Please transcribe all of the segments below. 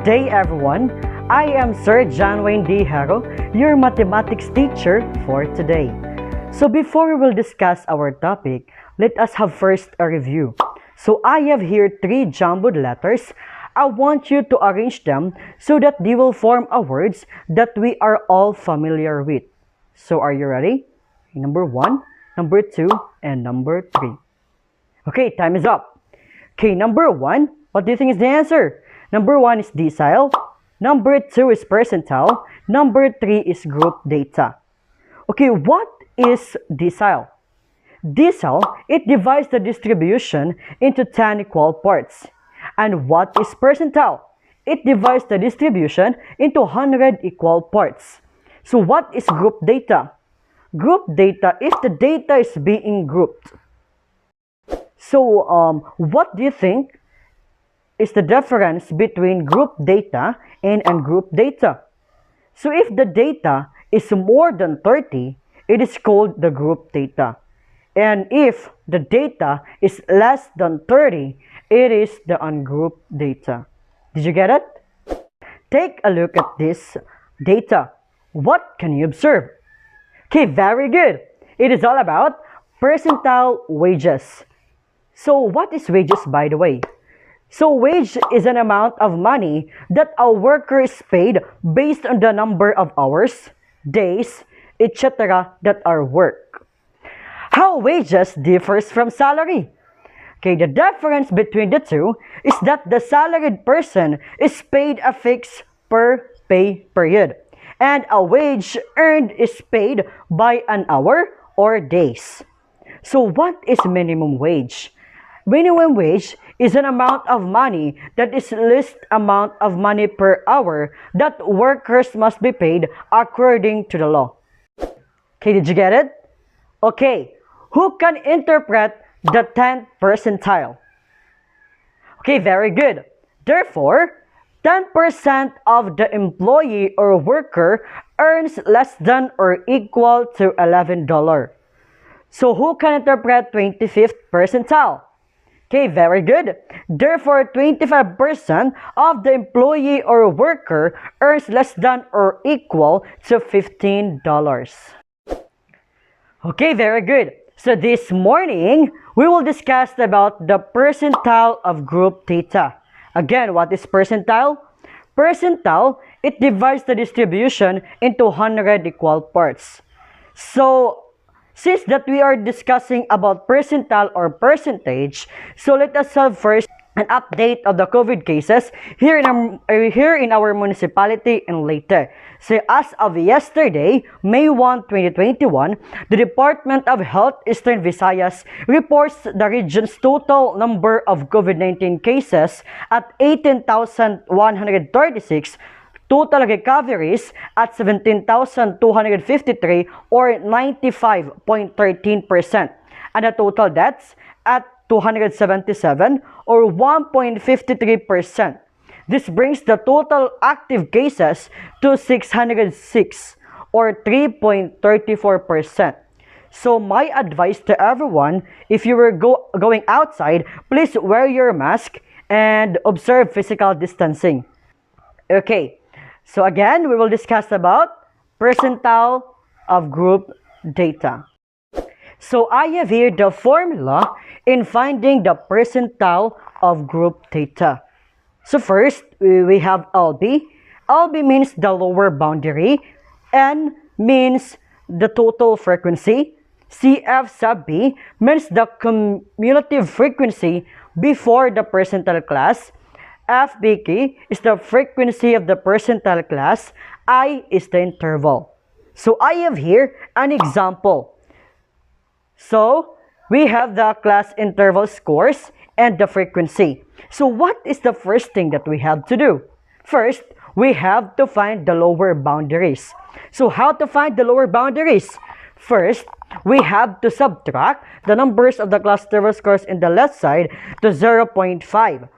day, everyone. I am Sir John Wayne D. Haro, your mathematics teacher for today. So before we will discuss our topic, let us have first a review. So I have here 3 jumbled letters. I want you to arrange them so that they will form a words that we are all familiar with. So are you ready? Number 1, number 2, and number 3. Okay, time is up. Okay, number 1, what do you think is the answer? Number 1 is decile. Number 2 is percentile. Number 3 is group data. Okay, what is decile? Decile, it divides the distribution into 10 equal parts. And what is percentile? It divides the distribution into 100 equal parts. So what is group data? Group data is the data is being grouped. So what do you think is the difference between group data and ungroup data? So if the data is more than 30, it is called the group data. And if the data is less than 30, it is the ungrouped data. Did you get it? Take a look at this data. What can you observe? Okay, very good. It is all about percentile wages. So what is wages, by the way? So wage is an amount of money that a worker is paid based on the number of hours, days, etc. that are worked. How wages differs from salary? Okay, the difference between the two is that the salaried person is paid a fixed per pay period, and a wage earned is paid by an hour or days. So what is minimum wage? Minimum wage is an amount of money that is least amount of money per hour that workers must be paid according to the law. Okay, did you get it? Okay, who can interpret the 10th percentile? Okay, very good. Therefore, 10% of the employee or worker earns less than or equal to $11. So who can interpret 25th percentile? Okay, very good. Therefore, 25% of the employee or worker earns less than or equal to $15. Okay, very good. So this morning, we will discuss about the percentile of group data. Again, what is percentile? Percentile, it divides the distribution into 100 equal parts. So, since that we are discussing about percentile or percentage, so let us have first an update of the COVID cases here in our municipality in Leyte. So as of yesterday, May 1, 2021, the Department of Health Eastern Visayas reports the region's total number of COVID-19 cases at 18,136, total recoveries at 17,253 or 95.13%, and the total deaths at 277 or 1.53%. This brings the total active cases to 606 or 3.34%. So my advice to everyone, if you were going outside, please wear your mask and observe physical distancing. Okay. So again, we will discuss about percentile of group data. So I have here the formula in finding the percentile of group data. So first, we have LB. LB means the lower boundary. N means the total frequency. CF sub B means the cumulative frequency before the percentile class. FBK is the frequency of the percentile class. I is the interval. So I have here an example. So we have the class interval scores and the frequency. So what is the first thing that we have to do? First, we have to find the lower boundaries. So how to find the lower boundaries? First, we have to subtract the numbers of the class interval scores in the left side to 0.5.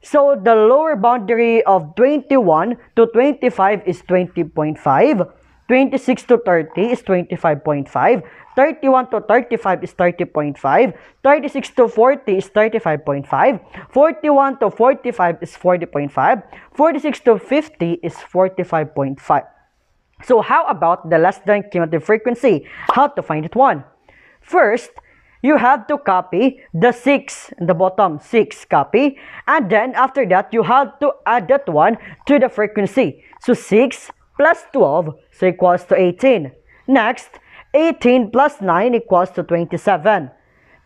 So the lower boundary of 21 to 25 is 20.5. 26 to 30 is 25.5. 31 to 35 is 30.5. 36 to 40 is 35.5. 41 to 45 is 40.5. 46 to 50 is 45.5. So how about the less than cumulative frequency? How to find it one? First, you have to copy the 6 in the bottom, 6 copy, and then after that you have to add that one to the frequency. So 6 plus 12 so equals to 18. Next, 18 plus 9 equals to 27.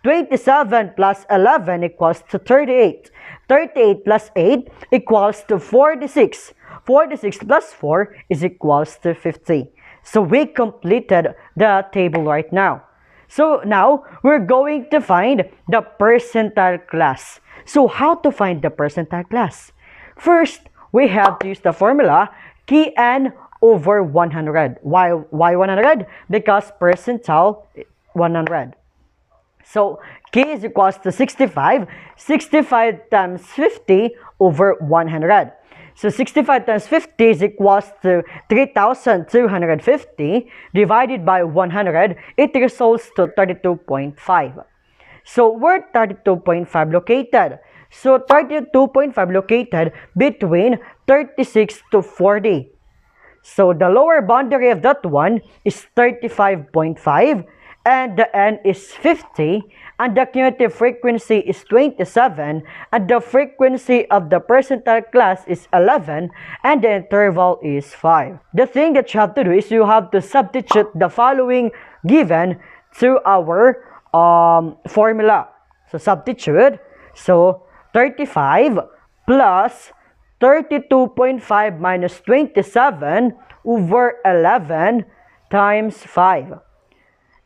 27 plus 11 equals to 38. 38 plus 8 equals to 46. 46 plus 4 is equals to 50. So we completed the table right now. So now we're going to find the percentile class. So how to find the percentile class? First, we have to use the formula Kn over 100. Why 100? Because percentile 100. So K is equals to 65. 65 times 50 over 100. So 65 times 50 is equals to 3,250 divided by 100. It results to 32.5. So where 32.5 located? So 32.5 located between 36 to 40. So the lower boundary of that one is 35.5 and the n is 50 and the cumulative frequency is 27 and the frequency of the percentile class is 11 and the interval is 5. The thing that you have to do is you have to substitute the following given to our formula. So substitute. So 35 plus 32.5 minus 27 over 11 times 5.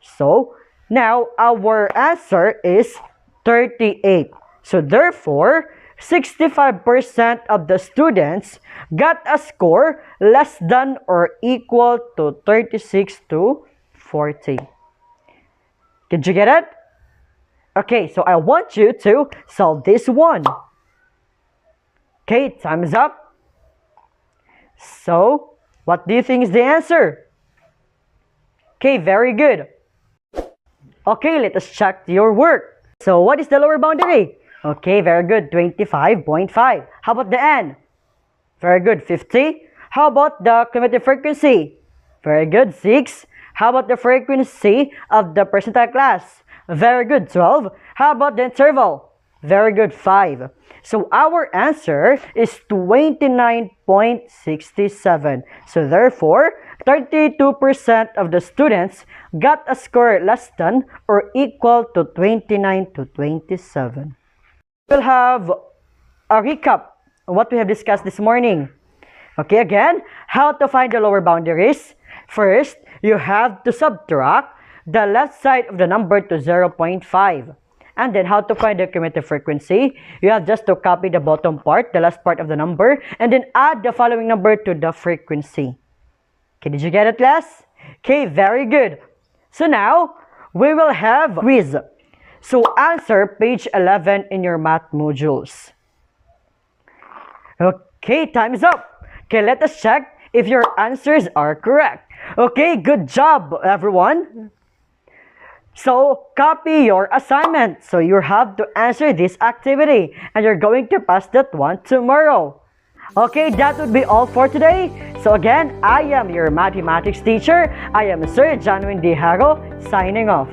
So, now our answer is 38. So, therefore, 65% of the students got a score less than or equal to 36 to 40. Did you get it? Okay, so I want you to solve this one. Okay, time is up. So, what do you think is the answer? Okay, very good. Okay, let us check your work. So, what is the lower boundary? Okay, very good, 25.5. How about the n? Very good, 50. How about the cumulative frequency? Very good, 6. How about the frequency of the percentile class? Very good, 12. How about the interval? Very good, 5. So our answer is 29.67. So therefore, 32% of the students got a score less than or equal to 29 to 27. We'll have a recap of what we have discussed this morning. Okay, again, how to find the lower boundaries. First, you have to subtract the left side of the number to 0.5. And then how to find the cumulative frequency? You have just to copy the bottom part, the last part of the number, and then add the following number to the frequency. Okay, did you get it, class? Okay, very good. So now, we will have quiz. So answer page 11 in your math modules. Okay, time is up. Okay, let us check if your answers are correct. Okay, good job, everyone. So, copy your assignment. So, you have to answer this activity. And you're going to pass that one tomorrow. Okay, that would be all for today. So again, I am your mathematics teacher. I am Sir Janwin D. Haro, signing off.